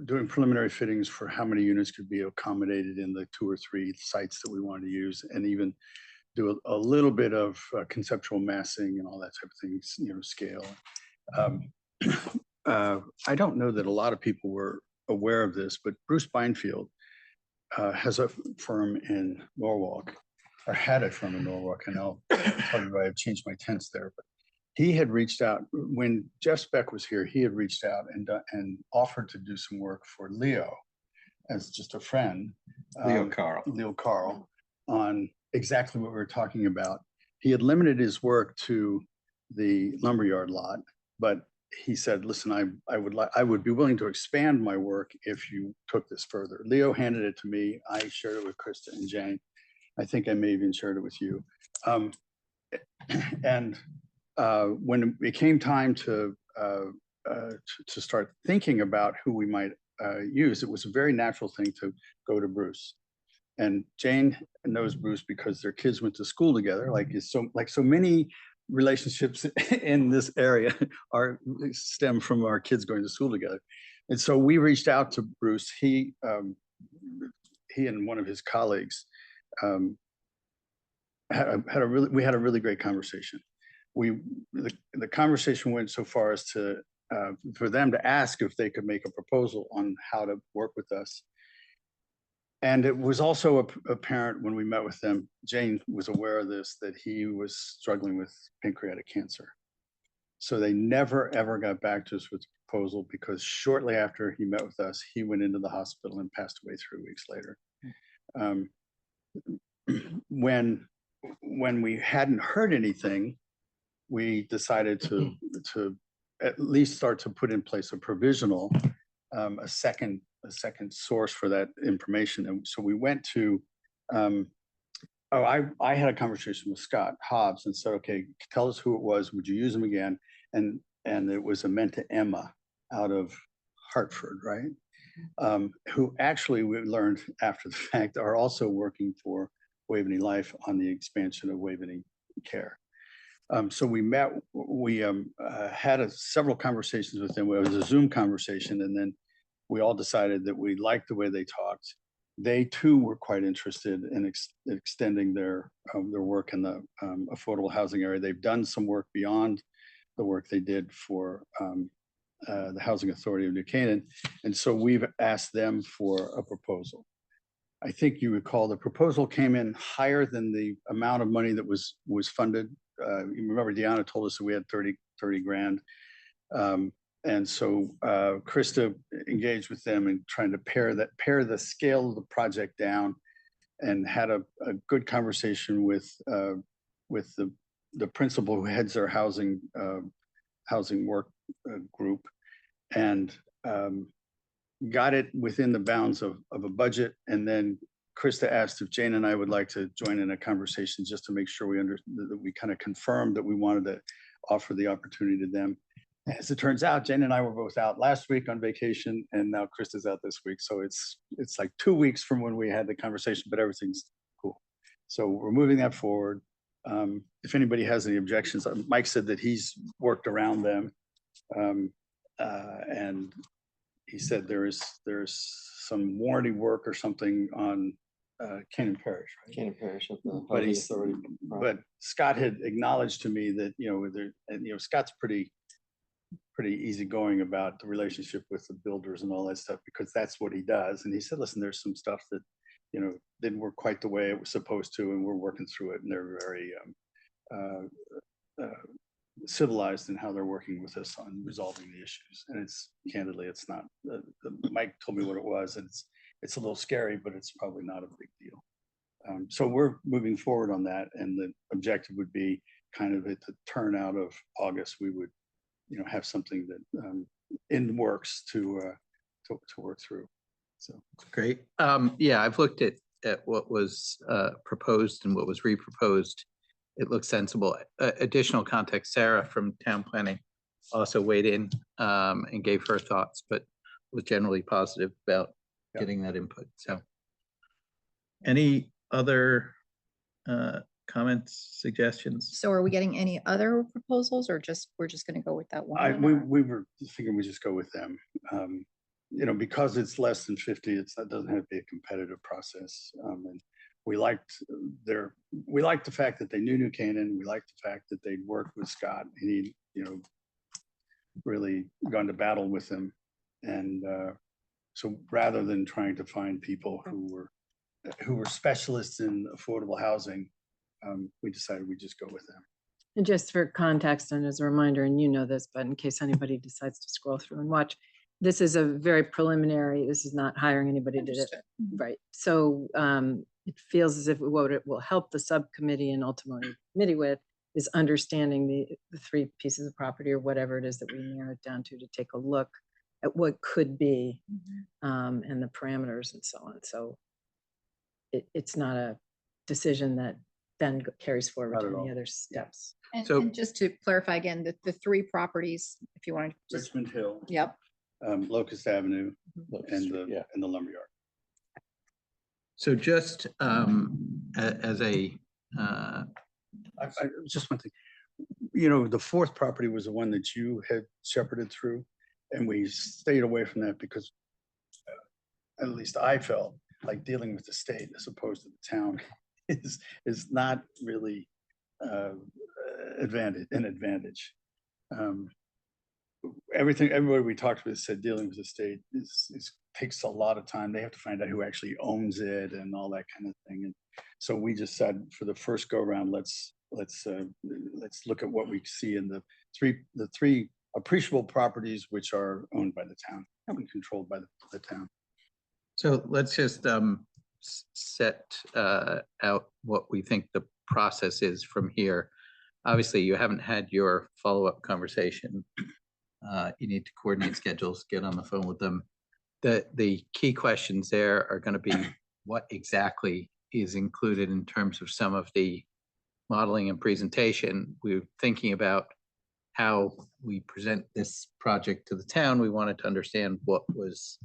doing preliminary fittings for how many units could be accommodated in the 2 or 3 sites that we wanted to use, and even do a little bit of conceptual massing and all that type of things, scale. Um, I don't know that a lot of people were aware of this, but Bruce Beinfield has a firm in Norwalk, or had a firm in Norwalk, and I'll tell you why I've changed my tense there. But he had reached out when Jeff Speck was here. He had reached out and offered to do some work for Leo as just a friend, Leo Carl, on exactly what we were talking about. He had limited his work to the lumberyard lot, but he said, listen, I would be willing to expand my work if you took this further. Leo handed it to me. I shared it with Krista and Jane. I think I may even shared it with you. And when it came time to start thinking about who we might use, it was a very natural thing to go to Bruce. And Jane knows Bruce because their kids went to school together. Like so many relationships in this area stem from our kids going to school together. And so we reached out to Bruce. He and one of his colleagues had a really great conversation. The conversation went so far as to for them to ask if they could make a proposal on how to work with us. And it was also apparent when we met with them, Jane was aware of this, that he was struggling with pancreatic cancer. So they never, ever got back to us with a proposal, because shortly after he met with us, he went into the hospital and passed away 3 weeks later. When we hadn't heard anything, we decided to at least start to put in place a provisional, a second source for that information. And so we went to, I had a conversation with Scott Hobbs and said, okay, tell us who it was. Would you use them again? And it was Amenta Emma out of Hartford, right? Who actually, we learned after the fact, are also working for Waveney Life on the expansion of Waveney Care. So we met, we had several conversations with them. It was a Zoom conversation, and then we all decided that we liked the way they talked. They too were quite interested in extending their work in the affordable housing area. They've done some work beyond the work they did for the Housing Authority of New Canaan. And so we've asked them for a proposal. I think you recall the proposal came in higher than the amount of money that was funded. You remember Deanna told us that we had 30 grand. And so Krista engaged with them in trying to pare the scale of the project down, and had a good conversation with the principal who heads our housing work group, and got it within the bounds of a budget. And then Krista asked if Jane and I would like to join in a conversation just to make sure we kind of confirmed that we wanted to offer the opportunity to them. As it turns out, Jane and I were both out last week on vacation, and now Krista's out this week. So it's like 2 weeks from when we had the conversation, but everything's cool. So we're moving that forward. If anybody has any objections, Mike said that he's worked around them, and he said there's some warranty work or something on Canaan Parish, right? Canaan Parish of the Housing Authority. But Scott had acknowledged to me that Scott's pretty easygoing about the relationship with the builders and all that stuff, because that's what he does. And he said, listen, there's some stuff that didn't work quite the way it was supposed to, and we're working through it. And they're very civilized in how they're working with us on resolving the issues. And it's not, Mike told me what it was, and it's a little scary, but it's probably not a big deal. So we're moving forward on that, and the objective would be kind of at the turnout of August, we would have something that in the works to work through. So great. Yeah, I've looked at what was proposed and what was reproposed. It looks sensible. Additional context, Sarah from Town Planning also weighed in and gave her thoughts, but was generally positive about getting that input. So any other comments, suggestions? So are we getting any other proposals, or we're just going to go with that one? We were thinking we just go with them. because it's less than 50, that doesn't have to be a competitive process. And we liked the fact that they knew New Canaan. We liked the fact that they'd worked with Scott and he, really gone to battle with him. And so rather than trying to find people who were specialists in affordable housing, we decided we'd just go with them. And just for context and as a reminder, and you know this, but in case anybody decides to scroll through and watch, this is a very preliminary, this is not hiring anybody to do it. Right. So it feels as if what it will help the subcommittee and ultimately committee with is understanding the three pieces of property or whatever it is that we narrow it down to take a look at what could be and the parameters and so on. So it's not a decision that then carries forward Not to at any all. other steps. And just to clarify again, the three properties, if you want to just, Richmond Hill, yep. Locust Avenue, and Yeah. the lumberyard. So just as a, Just one thing, the fourth property was the one that you had shepherded through, and we stayed away from that because at least I felt like dealing with the state as opposed to the town is not really an advantage. Everybody we talked with said dealing with the state takes a lot of time. They have to find out who actually owns it and all that kind of thing. And so we just said for the first go around, let's look at what we see in the three appreciable properties which are owned by the town and controlled by the town. so let's just set out what we think the process is from here. Obviously, you haven't had your follow-up conversation. You need to coordinate schedules, get on the phone with them. The key questions there are going to be what exactly is included in terms of some of the modeling and presentation. We're thinking about how we present this project to the town. We wanted to understand what was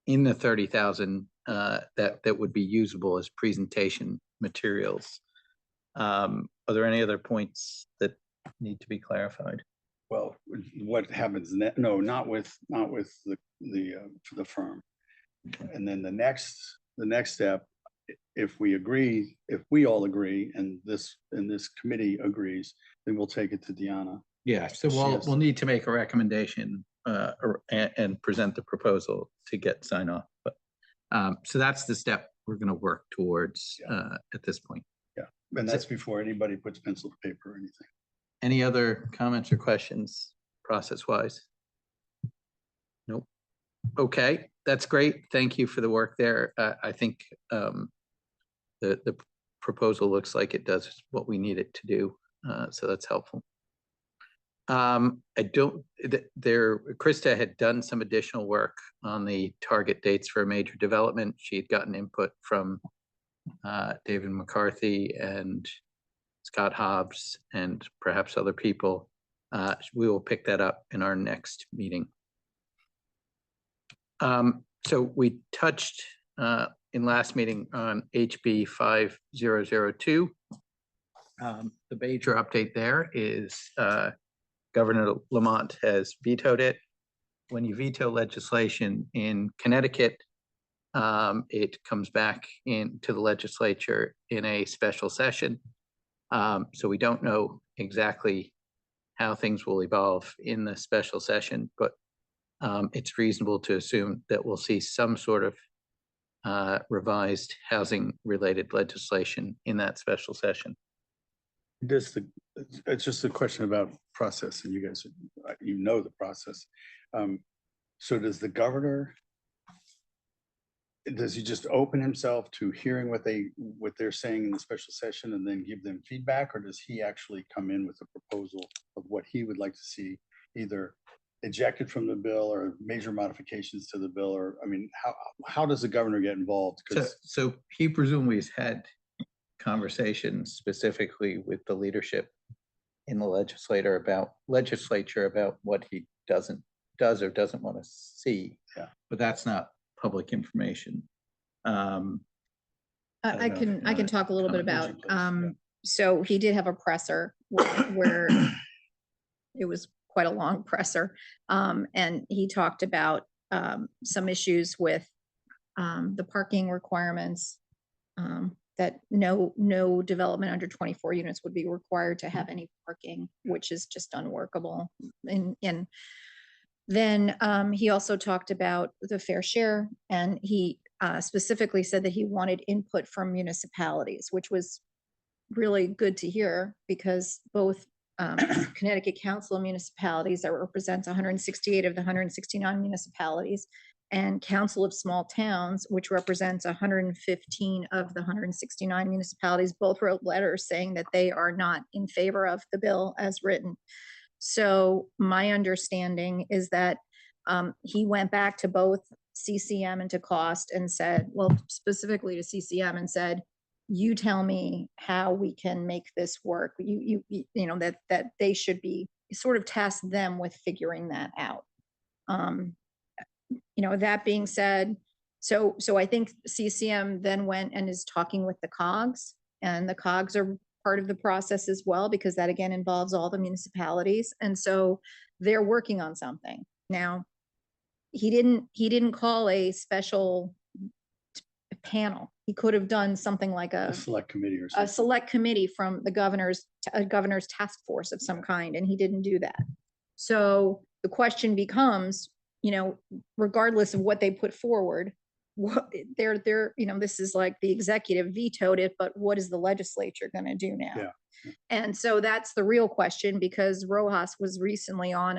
in the 30,000 that would be usable as presentation materials. Are there any other points that need to be clarified? Well, what happens next? No, not with the firm. And then the next step, if we all agree, and this committee agrees, then we'll take it to Deanna. Yeah, so we'll need to make a recommendation and present the proposal to get sign off. But so that's the step we're going to work towards at this point. Yeah, and that's before anybody puts pencil to paper or anything. Any other comments or questions process-wise? Nope. Okay, that's great. Thank you for the work there. I think the proposal looks like it does what we need it to do, so that's helpful. Krista had done some additional work on the target dates for a major development. She had gotten input from David McCarthy and Scott Hobbs and perhaps other people. We will pick that up in our next meeting. So we touched in last meeting on HB 5002. The major update there is Governor Lamont has vetoed it. When you veto legislation in Connecticut, it comes back into the legislature in a special session. So we don't know exactly how things will evolve in the special session, but it's reasonable to assume that we'll see some sort of revised housing-related legislation in that special session. It's just a question about process, and you guys, know the process. So does the governor, does he just open himself to hearing what they're saying in the special session and then give them feedback, or does he actually come in with a proposal of what he would like to see either ejected from the bill or major modifications to the bill? Or, I mean, how does the governor get involved? So he presumably has had conversations specifically with the leadership in the legislature about what he does or doesn't want to see. Yeah. But that's not public information. I can talk a little bit about, Yeah. so he did have a presser where it was quite a long presser. And he talked about some issues with the parking requirements, that no development under 24 units would be required to have any parking, which is just unworkable. And then he also talked about the fair share, and he specifically said that he wanted input from municipalities, which was really good to hear, because both Connecticut Council of Municipalities, that represents 168 of the 169 municipalities, and Council of Small Towns, which represents 115 of the 169 municipalities, both wrote letters saying that they are not in favor of the bill as written. So my understanding is that he went back to both CCM and to cost and said, well, specifically to CCM, and said, you tell me how we can make this work. You know, that they should be sort of task them with figuring that out. You know, that being said, so I think CCM then went and is talking with the COGS, and the COGS are part of the process as well, because that again involves all the municipalities. And so they're working on something. Now, he didn't call a special panel. He could have done something like A select committee or something. a select committee from the governor's task force of some kind, and he didn't do that. So the question becomes, you know, regardless of what they put forward, what they're, you know, this is like the executive vetoed it, but what is the legislature going to do now? Yeah. And so that's the real question, because Rojas was recently on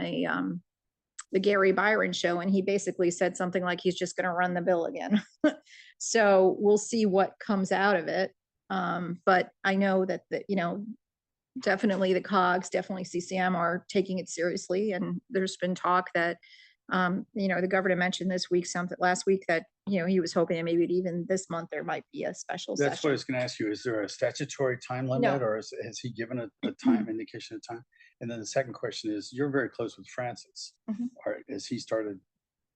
the Gary Byron show, and he basically said something like he's just going to run the bill again. So we'll see what comes out of it. But I know that, you know, definitely the COGS, definitely CCM are taking it seriously. And there's been talk that, you know, the governor mentioned last week that, you know, he was hoping that maybe even this month there might be a special That's what I session. was going to ask you. Is there a statutory time limit, or has he given a time indication of time? And then the second question is, you're very close with Francis. Mhm. Has he started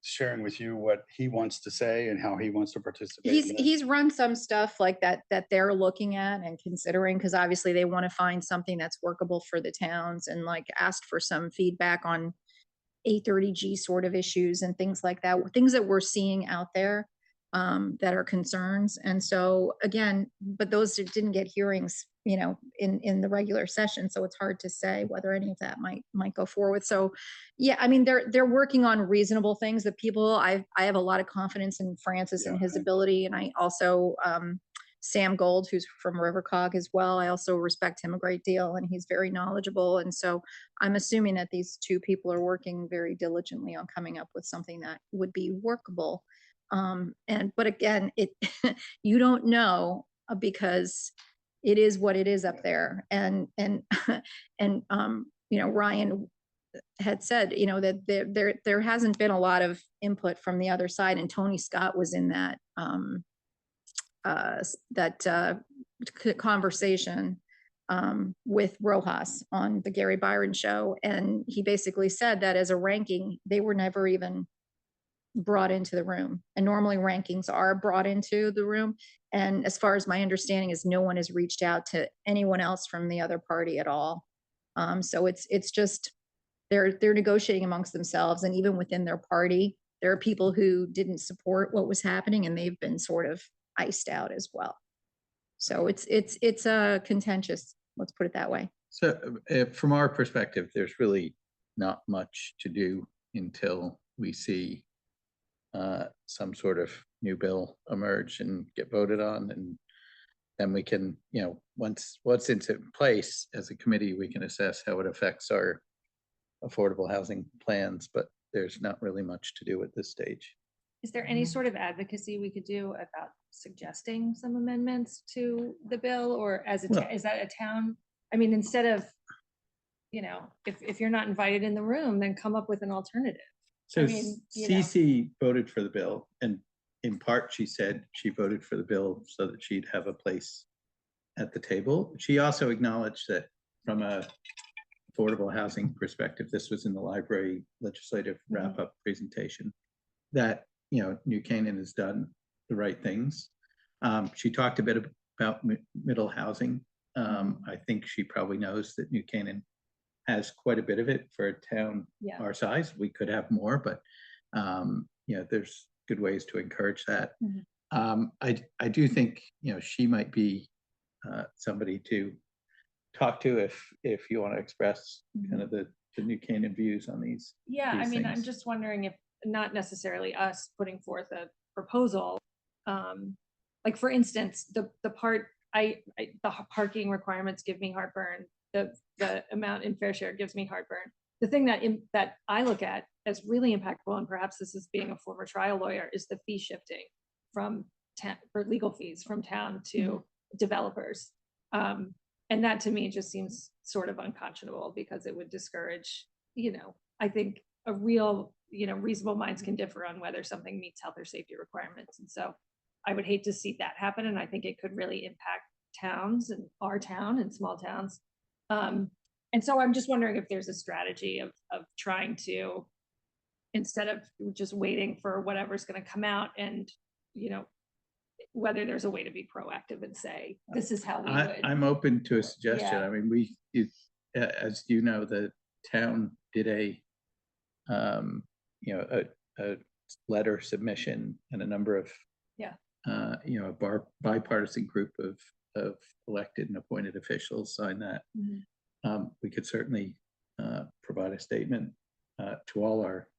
sharing with you what he wants to say and how he wants to participate? in this? He's run some stuff like that they're looking at and considering, because obviously they want to find something that's workable for the towns, and like asked for some feedback on 830G sort of issues and things like that, things that we're seeing out there that are concerns. And so again, but those didn't get hearings, you know, in the regular session. So it's hard to say whether any of that might go forward. So yeah, I mean, they're working on reasonable things. The people, I have a lot of confidence in Francis and his ability. And I also, Sam Gold, who's from Rivercog as well, I also respect him a great deal, and he's very knowledgeable. And so I'm assuming that these two people are working very diligently on coming up with something that would be workable. But again, you don't know, because it is what it is up there. And you know, Ryan had said, you know, that there hasn't been a lot of input from the other side, and Tony Scott was in that conversation with Rojas on the Gary Byron show. And he basically said that as a ranking, they were never even brought into the room. And normally rankings are brought into the room. And as far as my understanding is, no one has reached out to anyone else from the other party at all. So it's just, they're negotiating amongst themselves. And even within their party, there are people who didn't support what was happening, and they've been sort of iced out as well. So it's contentious, let's put it that way. So from our perspective, there's really not much to do until we see some sort of new bill emerge and get voted on, and then we can, you know, once it's into place as a committee, we can assess how it affects our affordable housing plans, but there's not really much to do at this stage. Is there any sort of advocacy we could do about suggesting some amendments to the bill, or as is that a town? I mean, instead of, you know, if you're not invited in the room, then come up with an alternative. So I mean, you know. CC voted for the bill, and in part, she said she voted for the bill so that she'd have a place at the table. She also acknowledged that from a affordable housing perspective, this was in the library legislative wrap-up presentation, that, you know, New Canaan has done the right things. She talked a bit about middle housing. I think she probably knows that New Canaan has quite a bit of it for a town our size. We could have more, but you there's good ways to encourage that. Mhm. I do think, she might be somebody to talk to if you want to express kind of the New Canaan views on these. Yeah, I these mean, I'm things. just wondering if, not necessarily us putting forth a proposal. Like for instance, the part, the parking requirements give me heartburn. The amount in fair share gives me heartburn. The thing that I look at as really impactful, and perhaps this is being a former trial lawyer, is the fee shifting from for legal fees from town to developers. And that to me just seems sort of unconscionable because it would discourage, I think a real, reasonable minds can differ on whether something meets health or safety requirements. And so I would hate to see that happen. And I think it could really impact towns and our town and small towns. And so I'm just wondering if there's a strategy of trying to, instead of just waiting for whatever's going to come out and, whether there's a way to be proactive and say, this is how we would. I'm open to a suggestion. Yeah. I mean, as you know, the town did a letter submission and a number of, a bipartisan group of elected and appointed officials signed that. We could certainly provide a statement to all our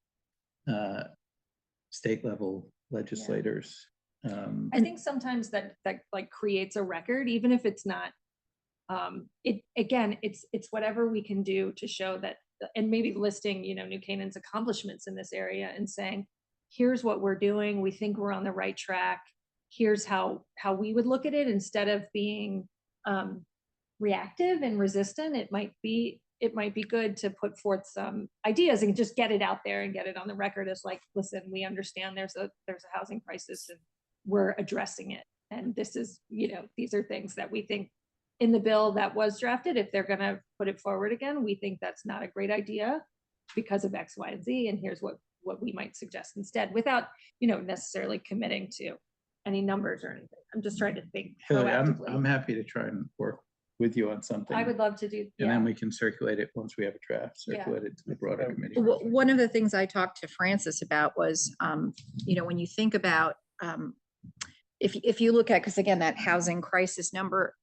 state level legislators. I think sometimes that like creates a record, even if it's not, it's whatever we can do to show that, and maybe listing, New Canaan's accomplishments in this area and saying, here's what we're doing. We think we're on the right track. Here's how we would look at it, instead of being reactive and resistant. It might be good to put forth some ideas and just get it out there and get it on the record as like, listen, we understand there's a housing crisis and we're addressing it. And this is, these are things that we think in the bill that was drafted, if they're going to put it forward again, we think that's not a great idea because of X, Y, and Z. And here's what we might suggest instead, without, necessarily committing to any numbers or anything. I'm just trying to think proactively. I'm happy to try and work with you on something. I would love to do. And then we can circulate it once we have a draft, circulate it to the broader committee. One of the things I talked to Francis about was, when you think about, if you look at, because again, that housing crisis number,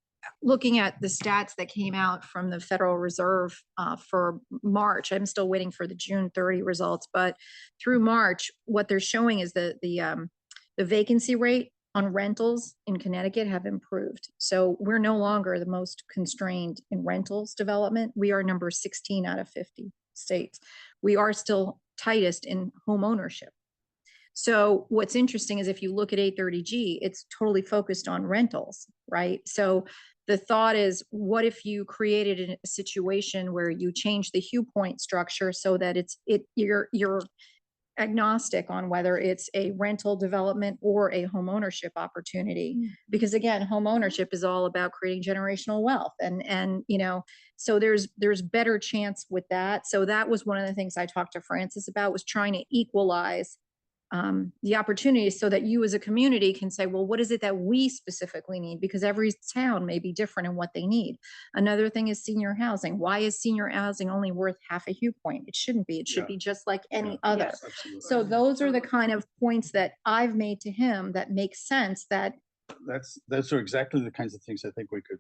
looking at the stats that came out from the Federal Reserve for March, I'm still waiting for the June 30 results, but through March, what they're showing is the vacancy rate on rentals in Connecticut have improved. So we're no longer the most constrained in rentals development. We are number 16 out of 50 states. We are still tightest in home ownership. So what's interesting is if you look at 830G, it's totally focused on rentals, right? So the thought is, what if you created a situation where you change the hue point structure so that you're agnostic on whether it's a rental development or a home ownership opportunity? Because again, home ownership is all about creating generational wealth, and so there's better chance with that. So that was one of the things I talked to Francis about, was trying to equalize the opportunities so that you as a community can say, well, what is it that we specifically need? Because every town may be different in what they need. Another thing is senior housing. Why is senior housing only worth half a hue point? It shouldn't be. It should be just like any other. Yes, Absolutely. So those are the kind of points that I've made to him that make sense, that Those are exactly the kinds of things I think we could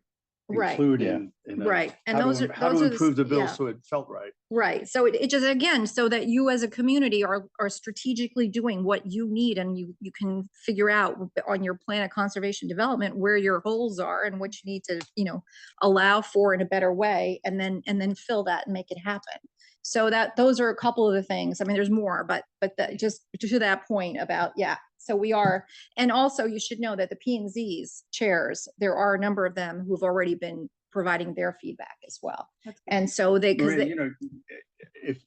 Right. include Yeah. in right. And how those to, are how those to are the improve the bill yeah. so it felt right. Right. So it just, again, so that you as a community are strategically doing what you need, and you can figure out on your plan of conservation development where your holes are and what you need to, allow for in a better way, and then fill that and make it happen. So those are a couple of the things. I mean, there's more, but just to that point about, so we are, and also you should know that the P&Z's chairs, there are a number of them who've already been providing their feedback as well. And so Maria, if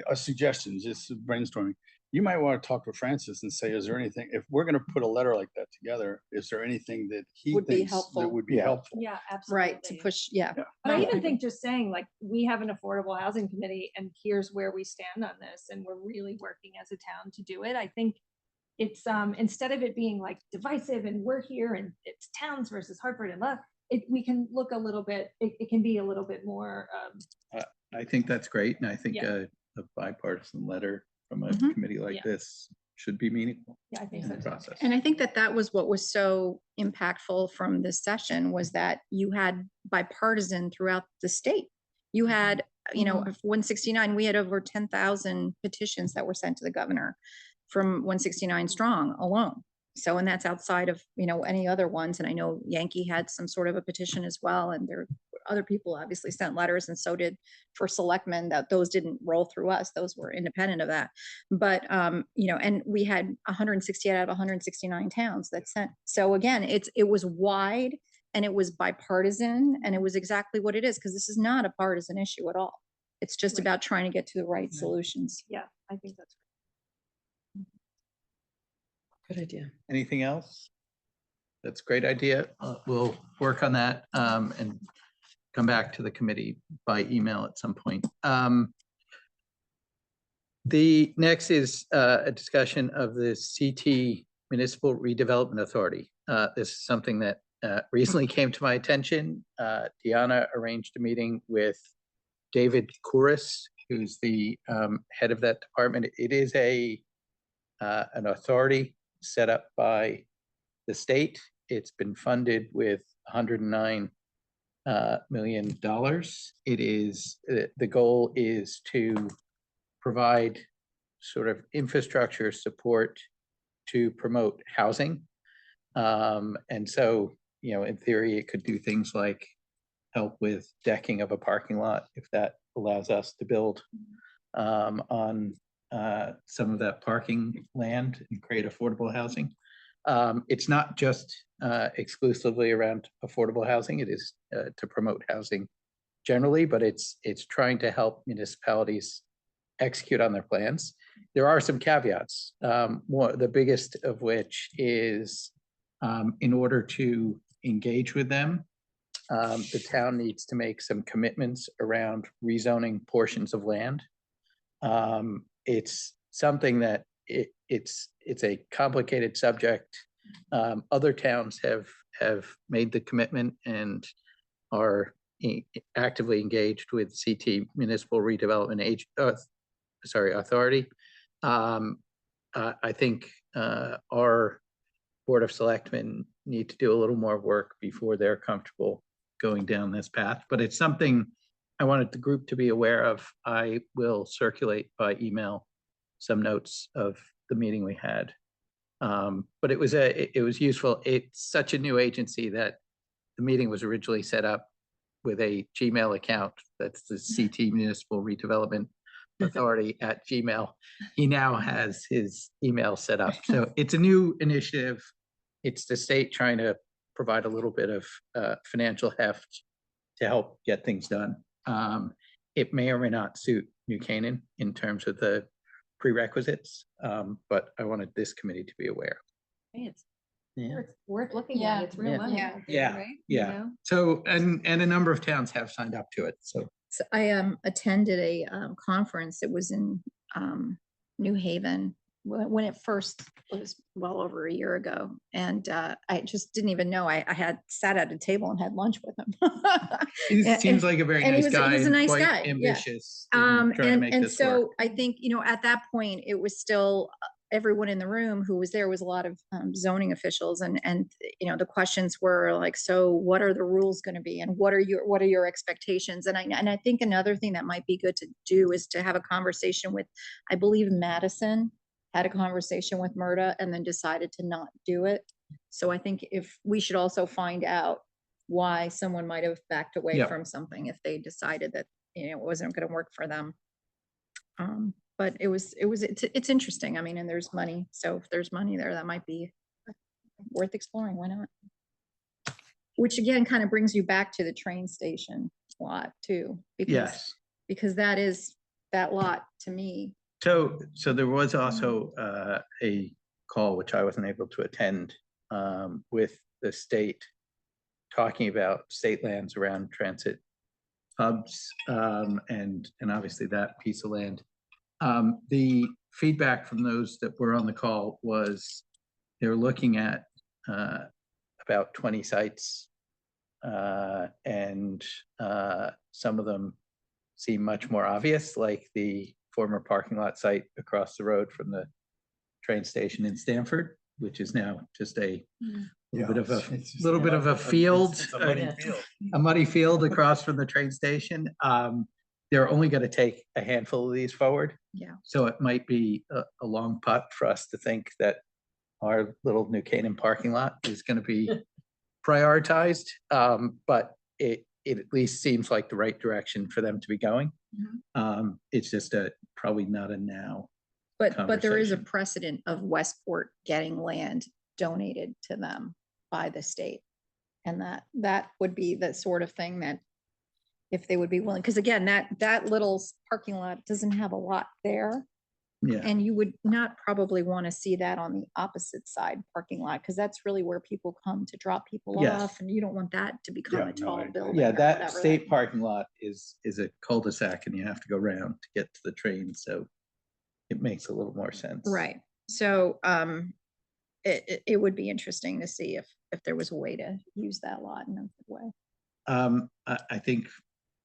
a suggestion, just brainstorming, you might want to talk to Francis and say, is there anything, if we're going to put a letter like that together, is there anything that he Would be thinks helpful. that would be Yeah. helpful? Yeah, absolutely. right, to push, But I even think just saying, like, we have an affordable housing committee and here's where we stand on this, and we're really working as a town to do it. I think it's instead of it being like divisive and we're here and it's towns versus Hartford and love, we can look a little bit, it can be a little bit more I think that's great. And I think Yeah. a bipartisan letter from a Mhm. committee like Yeah. this should be meaningful Yeah, I think in so the too. process. And I think that that was what was so impactful from this session was that you had bipartisan throughout the state. You had, you know, 169, we had over 10,000 petitions that were sent to the governor from 169 strong alone. So, and that's outside of, you know, any other ones. And I know Yankee had some sort of a petition as well. And there other people obviously sent letters, and so did for selectmen, that those didn't roll through us. Those were independent of that. But, you know, and we had 168 out of 169 towns that sent. So again, it was wide and it was bipartisan, and it was exactly what it is, because this is not a partisan issue at all. It's just Right. about trying to get to the right solutions. Yeah, I think that's. Good idea. Anything else? That's a great idea. We'll work on that and come back to the committee by email at some point. The next is a discussion of the CT Municipal Redevelopment Authority. This is something that recently came to my attention. Deanna arranged a meeting with David Kouris, who's the head of that department. It is an authority set up by the state. It's been funded with $109 million. It is, the goal is to provide sort of infrastructure support to promote housing. And so, you know, in theory, it could do things like help with decking of a parking lot, if that allows us to build on some of that parking land and create affordable housing. It's not just exclusively around affordable housing. It is to promote housing generally, but it's trying to help municipalities execute on their plans. There are some caveats. The biggest of which is in order to engage with them, the town needs to make some commitments around rezoning portions of land. It's something that it's a complicated subject. Other towns have made the commitment and are actively engaged with CT Municipal Redevelopment Authority. I think our Board of Selectmen need to do a little more work before they're comfortable going down this path, but it's something I wanted the group to be aware of. I will circulate by email some notes of the meeting we had. But it was useful. It's such a new agency that the meeting was originally set up with a Gmail account. That's the CT Municipal Redevelopment Authority at Gmail. He now has his email set up. So it's a new initiative. It's the state trying to provide a little bit of financial heft to help get things done. It may or may not suit New Canaan in terms of the prerequisites, but I wanted this committee to be aware. It's Yeah. worth looking Yeah. at. It's real Yeah. money. Yeah. out there, Yeah. right? You Yeah. know? So, and a number of towns have signed up to it. So So I attended a conference. It was in New Haven when it first was well over a year ago. And I just didn't even know I had sat at a table and had lunch with him. he And- seems like a very and he nice was- he guy was a and nice quite guy, yeah. ambitious in trying to make And this so work. I think, you know, at that point, it was still everyone in the room who was there was a lot of zoning officials, and you know, the questions were like, so what are the rules going to be, and what are your expectations? And I think another thing that might be good to do is to have a conversation with, I believe Madison had a conversation with MRTA and then decided to not do it. So I think if we should also find out why someone might have backed away Yep. from something if they decided that, you know, it wasn't going to work for them. But it's interesting. I mean, and there's money. So if there's money there, that might be worth exploring. Why not? Which again, kind of brings you back to the train station lot too. Yes. Because that is that lot to me. So there was also a call, which I wasn't able to attend, with the state talking about state lands around transit hubs, and obviously that piece of land. The feedback from those that were on the call was they're looking at about 20 sites, and some of them seem much more obvious, like the former parking lot site across the road from the train station in Stamford, which is now just a little bit of a It's just- little bit of a field, It's a muddy uh, field. a muddy field across from the train station. They're only going to take a handful of these forward. Yeah. So it might be a long putt for us to think that our little New Canaan parking lot is going to be prioritized. But it at least seems like the right direction for them to be going. It's just probably not a now. But there is a Conversation. precedent of Westport getting land donated to them by the state. And that would be the sort of thing that if they would be willing, because again, that little parking lot doesn't have a lot there. Yeah. And you would not probably want to see that on the opposite side parking lot, because that's really where people come to drop people Yes. off, and you don't want that to become Yeah, a no, tall I- building. Yeah, or that whatever state parking lot is a cul-de-sac and you have to go around to get to the train, so it makes a little more sense. Right, so, it would be interesting to see if there was a way to use that lot in a good way. I think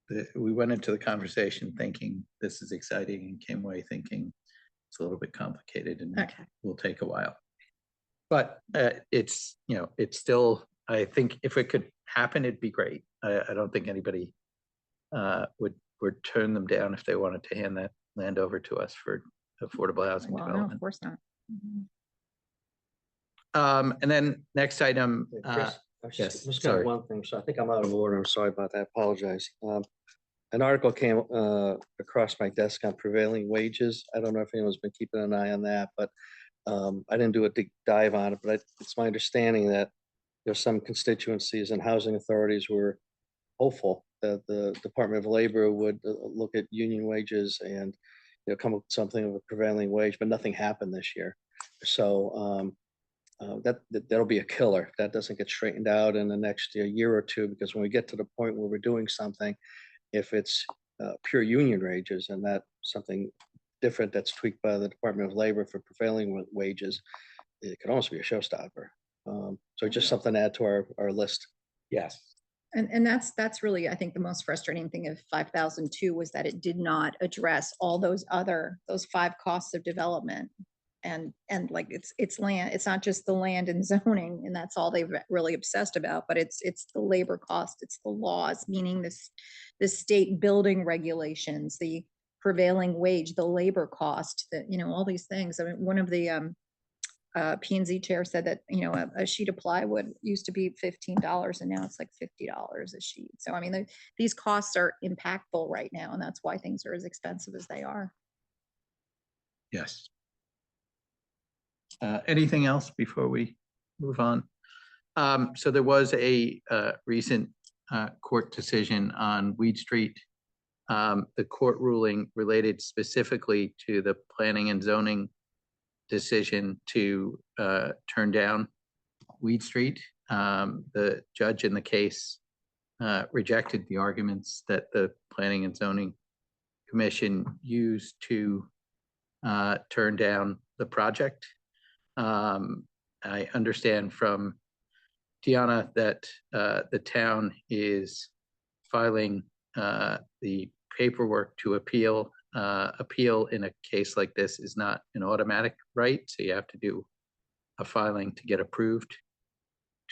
that we went into the conversation thinking this is exciting and came away thinking it's a little bit complicated and Okay. will take a while. But it's, it's still, I think if it could happen, it'd be great. I don't think anybody would turn them down if they wanted to hand that land over to us for affordable housing Well, no, of development. course not. And then next item, Hey, Chris, I yes, just got sorry. one thing, so I think I'm out of order. I'm sorry about that. I apologize. An article came across my desk on prevailing wages. I don't know if anyone's been keeping an eye on that, but I didn't do a deep dive on it, but it's my understanding that there's some constituencies and housing authorities were hopeful that the Department of Labor would look at union wages and come up with something of a prevailing wage, but nothing happened this year. So that'll be a killer if that doesn't get straightened out in the next year or two, because when we get to the point where we're doing something, if it's pure union wages and that something different that's tweaked by the Department of Labor for prevailing wages, it could almost be a showstopper. So just something to add to our list. Yes. And that's really, I think, the most frustrating thing of 5002 was that it did not address all those 5 costs of development. And like it's land, it's not just the land and zoning, and that's all they've really obsessed about, but it's the labor cost, it's the laws, meaning the state building regulations, the prevailing wage, the labor cost, that, all these things. I mean, one of the P&Z chair said that, a sheet of plywood used to be $15 and now it's like $50 a sheet. So, I mean, these costs are impactful right now, and that's why things are as expensive as they are. Yes. Anything else before we move on? So there was a recent court decision on Weed Street. The court ruling related specifically to the planning and zoning decision to turn down Weed Street. The judge in the case rejected the arguments that the Planning and Zoning Commission used to turn down the project. I understand from Deanna that the town is filing the paperwork to appeal. Appeal in a case like this is not an automatic right, so you have to do a filing to get approved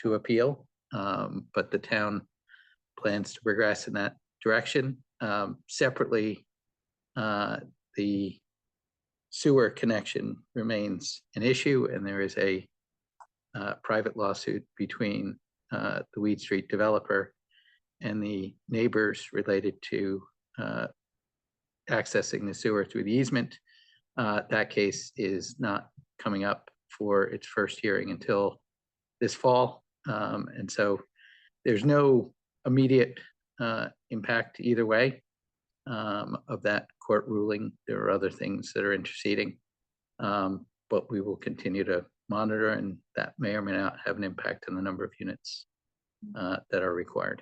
to appeal. But the town plans to progress in that direction. Separately, the sewer connection remains an issue, and there is a private lawsuit between the Weed Street developer and the neighbors related to accessing the sewer through the easement. That case is not coming up for its first hearing until this fall. And so there's no immediate impact either way of that court ruling. There are other things that are interceding, but we will continue to monitor, and that may or may not have an impact on the number of units that are required.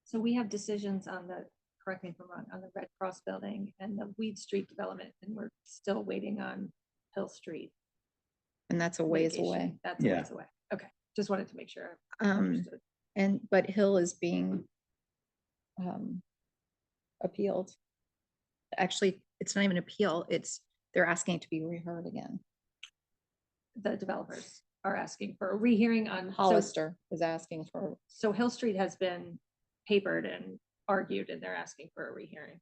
So we have decisions on the, correct me if I'm wrong, on the Red Cross building and the Weed Street development, and we're still waiting on Hill Street. And that's a ways litigation. away. That's a Yeah. ways away. Okay, just wanted to make sure. I Um, understood. But Hill is being appealed. Actually, it's not even appeal, they're asking it to be reheard again. the developers are asking for a rehearing on. Hollister is asking for, So Hill Street has been papered and argued, and they're asking for a rehearing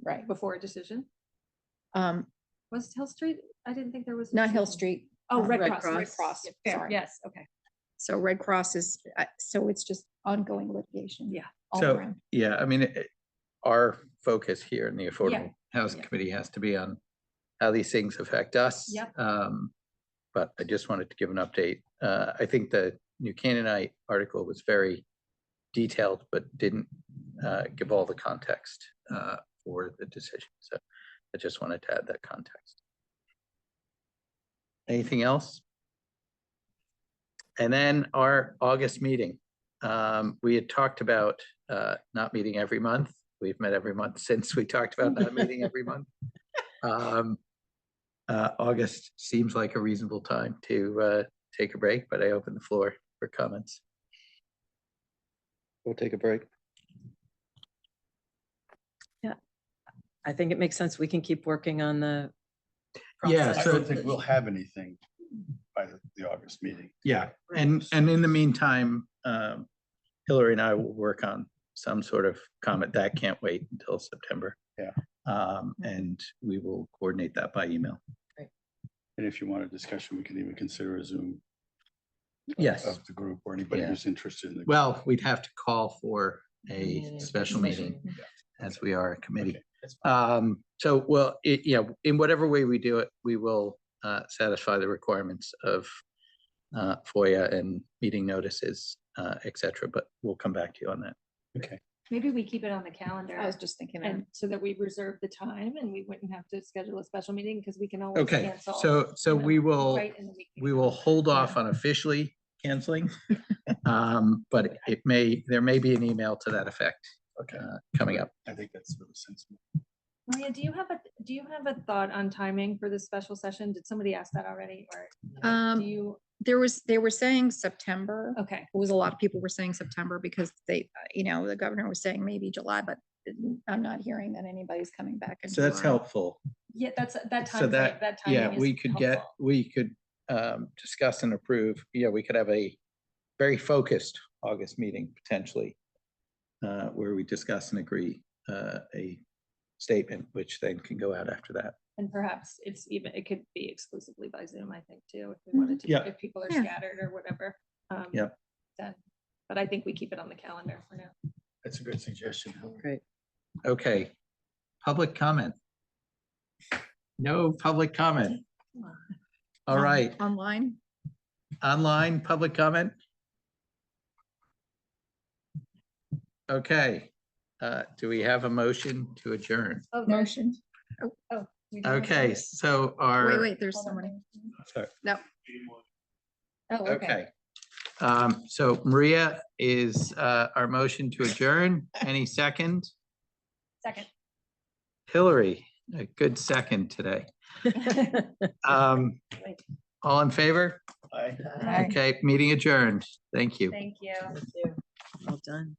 right. before a decision. Was Hill Street? I didn't think there was. a Not Hill decision. Street. Oh, Red Red Cross. Cross. Red Cross, Fair, sorry. yes, okay. So Red Cross is, so it's just ongoing litigation. Yeah. All So, around. yeah, I mean, our focus here in the Affordable Housing Yeah. Committee has to be on how these things affect us. Yep. But I just wanted to give an update. I think the New Canaanite article was very detailed, but didn't give all the context for the decision. So I just wanted to add that context. Anything else? And then our August meeting. We had talked about not meeting every month. We've met every month since we talked about not meeting every month. August seems like a reasonable time to take a break, but I open the floor for comments. We'll take a break. I think it makes sense. We can keep working on the. Yeah, I process. so don't think we'll have anything by the August meeting. Yeah, and in the meantime, Hillary and I will work on some sort of comment that can't wait until September. Yeah. And we will coordinate that by email. And if you want a discussion, we can even consider a Zoom Yes. of the group or anybody Yeah. who's interested in the. Well, we'd have to call for a Yeah, special meeting as we are a committee. Okay, that's fine. So, well, in whatever way we do it, we will satisfy the requirements of FOIA and meeting notices, et cetera, but we'll come back to you on that. Okay, Maybe we keep it on the calendar. I was just thinking that. And so that we reserve the time and we wouldn't have to schedule a special meeting because we can always Okay, cancel. so you know, we will, right in the week we before. will hold off on officially canceling. But there may be an email to that effect okay. coming up. I think that's really sensible. Maria, do you have a thought on timing for this special session? Did somebody ask that already or do you? They were saying September. Okay, It was a lot of people were saying September because they, the governor was saying maybe July, but I'm not hearing that anybody's coming back. in So that's July. helpful. yeah, that So time, that yeah, timing is we could discuss and approve. Yeah, we could have a very focused August meeting potentially where we discuss and agree a statement, which then can go out after that. And perhaps it could be exclusively by Zoom, I think, too, if we wanted to, Yeah. if people are Yeah. scattered or whatever. Yep. Then, but I think we keep it on the calendar for now. That's a good suggestion. Hillary. Great. Okay, public comment. No public comment. All right, Online. online public comment. Okay, do we have a motion to adjourn? Oh, Motion. Okay, so our. Wait, there's somebody. Sorry. No. Oh, Okay. So Maria is our motion to adjourn. Any second? Second. Hillary, a good second today. All in favor? Aye. Aye. Okay, meeting adjourned. Thank you. Thank you. Well done.